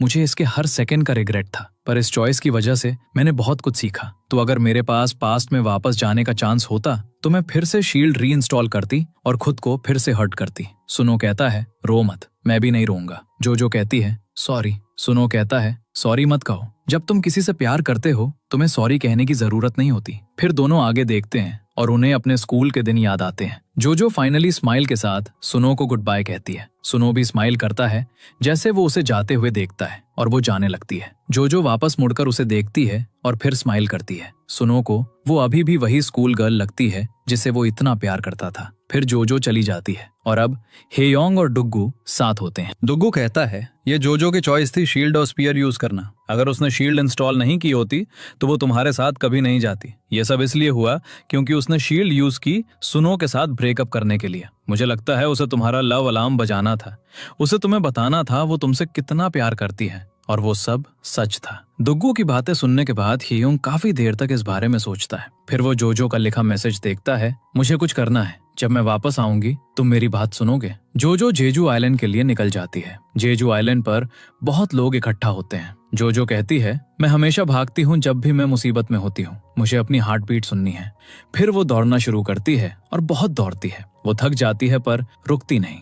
मुझे इसके हर सेकंड का रिग्रेट था, पर इस चॉइस की वजह से मैंने बहुत कुछ सीखा। तो अगर मेरे पास पास्ट में वापस जाने का चांस होता तो मैं फिर से शील्ड री इंस्टॉल करती और खुद को फिर से हर्ट करती। सुनो कहता है रो मत, मैं भी नहीं रोऊंगा। जो कहती है सॉरी। सुनो कहता है सॉरी मत कहो, जब तुम किसी से प्यार करते हो तुम्हें सॉरी कहने की जरूरत नहीं होती। फिर दोनों आगे देखते हैं और उन्हें अपने स्कूल के दिन याद आते हैं। जो फाइनली स्माइल के साथ सुनो को गुड बाय कहती है। सुनो भी स्माइल करता है जैसे वो उसे जाते हुए देखता है और वो जाने लगती है। जो वापस मुड़कर उसे देखती है और फिर स्माइल करती है। सुनो को वो अभी भी वही स्कूल गर्ल लगती है जिसे वो इतना प्यार करता था। फिर जो चली जाती है और अब हेयोंग और डुग्गू साथ होते हैं। डुग्गू कहता है ये जो की चॉइस थी शील्ड और स्पीयर यूज करना। अगर उसने शील्ड इंस्टॉल नहीं की होती तो वो तुम्हारे साथ कभी नहीं जाती। ये सब इसलिए हुआ क्योंकि उसने शील्ड यूज की सुनो के साथ ब्रेकअप करने के लिए। मुझे लगता है उसे तुम्हारा लव अलार्म बजाना था, उसे तुम्हें बताना था वो तुमसे कितना प्यार करती है, और वो सब सच था। डुग्गू की बातें सुनने के बाद हेयोंग काफी देर तक इस बारे में सोचता है। फिर वो जो का लिखा मैसेज देखता है, मुझे कुछ करना है, जब मैं वापस आऊंगी तुम मेरी बात सुनोगे। जो जेजू आइलैंड के लिए निकल जाती है। जेजू आइलैंड पर बहुत लोग इकट्ठा होते हैं। जो कहती है मैं हमेशा भागती हूँ जब भी मैं मुसीबत में होती हूँ, मुझे अपनी हार्ट बीट सुननी है। फिर वो दौड़ना शुरू करती है और बहुत दौड़ती है। वो थक जाती है पर रुकती नहीं।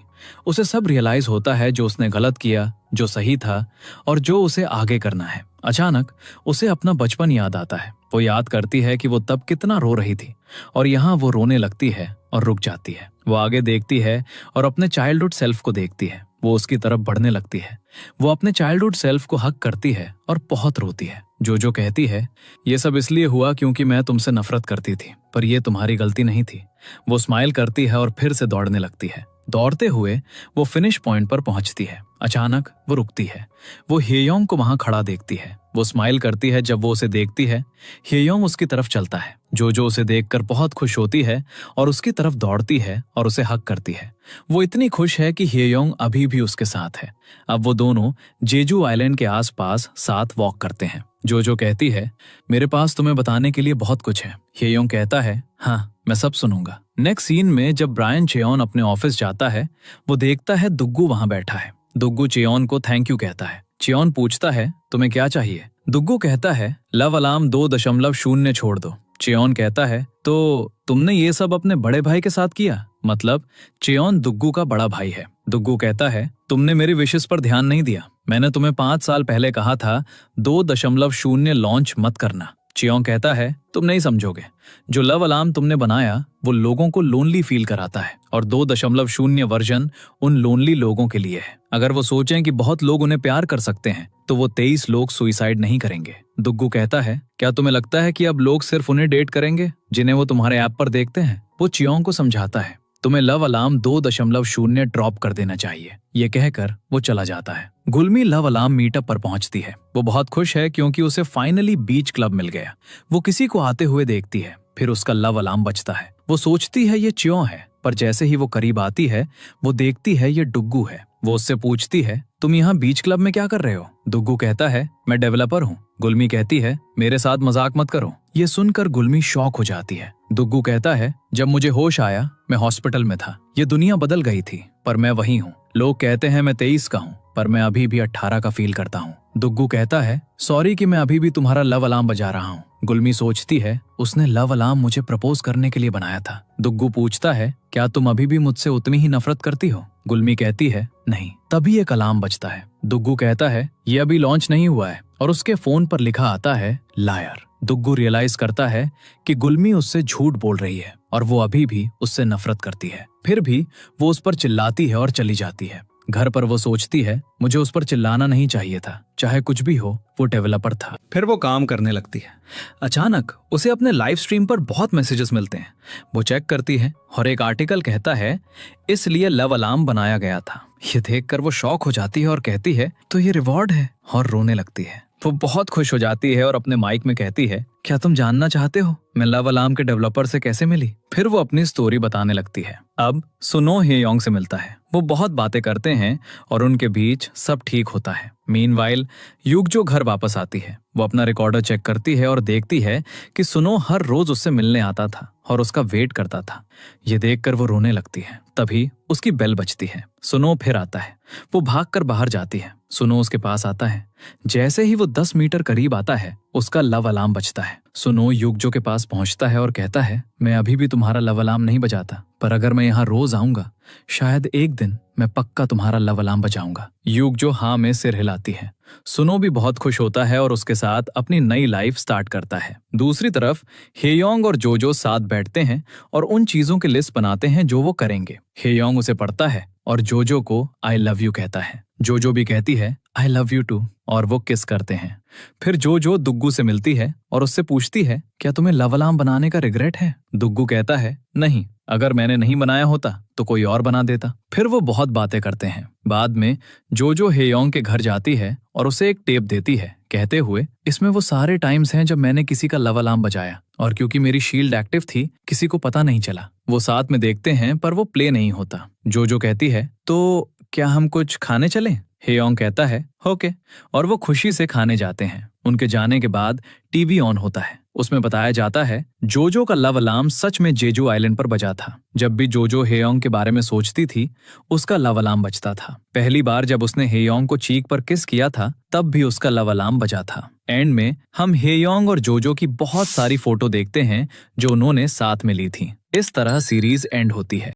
उसे सब रियलाइज होता है जो उसने गलत किया, जो सही था और जो उसे आगे करना है। अचानक उसे अपना बचपन याद आता है। वो याद करती है कि वो तब कितना रो रही थी और यहाँ वो रोने लगती है और रुक जाती है। वो आगे देखती है और अपने चाइल्डहुड सेल्फ को देखती है। वो उसकी तरफ बढ़ने लगती है। वो अपने चाइल्डहुड सेल्फ को हक करती है और बहुत रोती है। जो कहती है ये सब इसलिए हुआ क्योंकि मैं तुमसे नफरत करती थी, पर ये तुम्हारी गलती नहीं थी। वो स्माइल करती है और फिर से दौड़ने लगती है। दौड़ते हुए वो फिनिश पॉइंट पर पहुंचती है। अचानक वो रुकती है। वो हेयोंग को वहां खड़ा देखती है। वो स्माइल करती है जब वो उसे देखती है। हेयोंग उसकी तरफ चलता है। जो उसे देखकर बहुत खुश होती है और उसकी तरफ दौड़ती है और उसे हक करती है। वो इतनी खुश है कि हेयोंग अभी भी उसके साथ है। अब वो दोनों जेजू आइलैंड के आसपास साथ वॉक करते हैं। जो कहती है मेरे पास तुम्हें बताने के लिए बहुत कुछ है। हेयोंग कहता है हाँ मैं सब सुनूंगा। नेक्स्ट सीन में जब ब्रायन चेयोन अपने ऑफिस जाता है, वो देखता है दुग्गू वहां बैठा है। दुग्गू चेयोन को थैंक यू कहता है। चेयोन पूछता है तुम्हें क्या चाहिए। दुग्गू कहता है लव अलार्म 2.0 छोड़ दो। चेयोन कहता है तो तुमने ये सब अपने बड़े भाई के साथ किया? मतलब चेयोन दुग्गू का बड़ा भाई है। दुग्गू कहता है तुमने मेरी विशेस पर ध्यान नहीं दिया। मैंने तुम्हें 5 साल पहले कहा था 2.0 लॉन्च मत करना। चेयोंग कहता है तुम नहीं समझोगे। जो लव अलार्म तुमने बनाया वो लोगों को लोनली फील कराता है और 2.0 वर्जन उन लोनली लोगों के लिए है। अगर वो सोचें कि बहुत लोग उन्हें प्यार कर सकते हैं तो वो 23 लोग सुइसाइड नहीं करेंगे। दुग्गू कहता है क्या तुम्हें लगता है कि अब लोग सिर्फ उन्हें डेट करेंगे जिन्हें वो तुम्हारे ऐप पर देखते हैं? वो चेयोंग को समझाता है तुम्हें लव अलार्म 2.0 ड्रॉप कर देना चाहिए। ये कहकर वो चला जाता है। गुलमी लव अलार्म मीटअप पर पहुंचती है। वो बहुत खुश है क्योंकि उसे फाइनली बीच क्लब मिल गया। वो किसी को आते हुए देखती है, फिर उसका लव अलार्म बजता है। वो सोचती है ये च्यों है, पर जैसे ही वो करीब आती है वो देखती है ये डुग्गू है। वो उससे पूछती है तुम यहाँ बीच क्लब में क्या कर रहे हो? दुग्गू कहता है मैं डेवलपर हूँ। गुलमी कहती है मेरे साथ मजाक मत करो। ये सुनकर गुलमी शॉक हो जाती है। दुग्गू कहता है जब मुझे होश आया मैं हॉस्पिटल में था। ये दुनिया बदल गई थी पर मैं वही हूँ। लोग कहते हैं मैं 23 का हूँ पर मैं अभी भी 18 का फील करता हूँ। दुग्गू कहता है सॉरी कि मैं अभी भी तुम्हारा लव अलार्म बजा रहा हूँ। गुलमी सोचती है उसने लव अलार्म मुझे प्रपोज करने के लिए बनाया था। दुग्गू पूछता है क्या तुम अभी भी मुझसे उतनी ही नफरत करती हो? गुलमी कहती है नहीं। तभी एक अलार्म बजता है। दुग्गू कहता है ये अभी लॉन्च नहीं हुआ है और उसके फोन पर लिखा आता है लायर। दुग्गू रियलाइज करता है कि गुलमी उससे झूठ बोल रही है और वो अभी भी उससे नफरत करती है। फिर भी वो उस पर चिल्लाती है और चली जाती है। घर पर वो सोचती है मुझे उस पर चिल्लाना नहीं चाहिए था, चाहे कुछ भी हो वो डेवलपर था। फिर वो काम करने लगती है। अचानक उसे अपने लाइव स्ट्रीम पर बहुत मैसेजेस मिलते हैं। वो चेक करती है और एक आर्टिकल कहता है इसलिए लव अलार्म बनाया गया था। ये देखकर वो शॉक हो जाती है और कहती है तो ये रिवॉर्ड है, और रोने लगती है। वो बहुत खुश हो जाती है और अपने माइक में कहती है क्या तुम जानना चाहते हो मैं लव अलार्म के डेवलपर से कैसे मिली? फिर वो अपनी स्टोरी बताने लगती है। अब सुनो हेयोंग से मिलता है। वो बहुत बातें करते हैं और उनके बीच सब ठीक होता है। मीनवाइल युगजो घर वापस आती है। वो अपना रिकॉर्डर चेक करती है और देखती है कि सुनो हर रोज उससे मिलने आता था और उसका वेट करता था। ये देखकर वो रोने लगती है। तभी उसकी बेल बजती है। सुनो फिर आता है। वो भागकर बाहर जाती है। सुनो उसके पास आता है। जैसे ही वो 10 मीटर करीब आता है उसका लव अलार्म बजता है। सुनो युगजो के पास पहुंचता है और कहता है, मैं अभी भी तुम्हारा लव अलार्म नहीं बजाता, पर अगर मैं यहाँ रोज आऊंगा शायद एक दिन मैं पक्का तुम्हारा लव अलार्म बजाऊंगा। युगजो हाँ में सिर हिलाती है। सुनो भी बहुत खुश होता है और उसके साथ अपनी नई लाइफ स्टार्ट करता है। दूसरी तरफ हेयोंग और जोजो साथ बैठते हैं और उन चीजों की लिस्ट बनाते हैं जो वो करेंगे। हेयोंग उसे पढ़ता है और जोजो को आई लव यू कहता है। जोजो भी कहती है आई लव यू टू और वो किस करते हैं। फिर जोजो दुग्गू से मिलती है और उससे पूछती है, क्या तुम्हें लव अलार्म बनाने का रिग्रेट है? दुग्गू कहता है, नहीं, अगर मैंने नहीं बनाया होता तो कोई और बना देता। फिर वो बहुत बातें करते हैं। बाद में जोजो हेयोंग के घर जाती है और उसे एक टेप देती है कहते हुए, इसमें वो सारे टाइम्स हैं जब मैंने किसी का लव अलार्म बजाया और क्योंकि मेरी शील्ड एक्टिव थी किसी को पता नहीं चला। वो साथ में देखते हैं पर वो प्ले नहीं होता। जोजो कहती है, तो क्या हम कुछ खाने चलें? हेयोंग कहता है ओके और वो खुशी से खाने जाते हैं। उनके जाने के बाद टीवी ऑन होता है। उसमें बताया जाता है जोजो का लव अलार्म सच में जेजू आइलैंड पर बजा था। जब भी जोजो हेयोंग के बारे में सोचती थी उसका लव अलार्म बजता था। पहली बार जब उसने हेयोंग को चीक पर किस किया था तब भी उसका लव अलार्म बजा था। एंड में हम हेयोंग और जोजो की बहुत सारी फोटो देखते हैं जो उन्होंने साथ में ली थी। इस तरह सीरीज एंड होती है।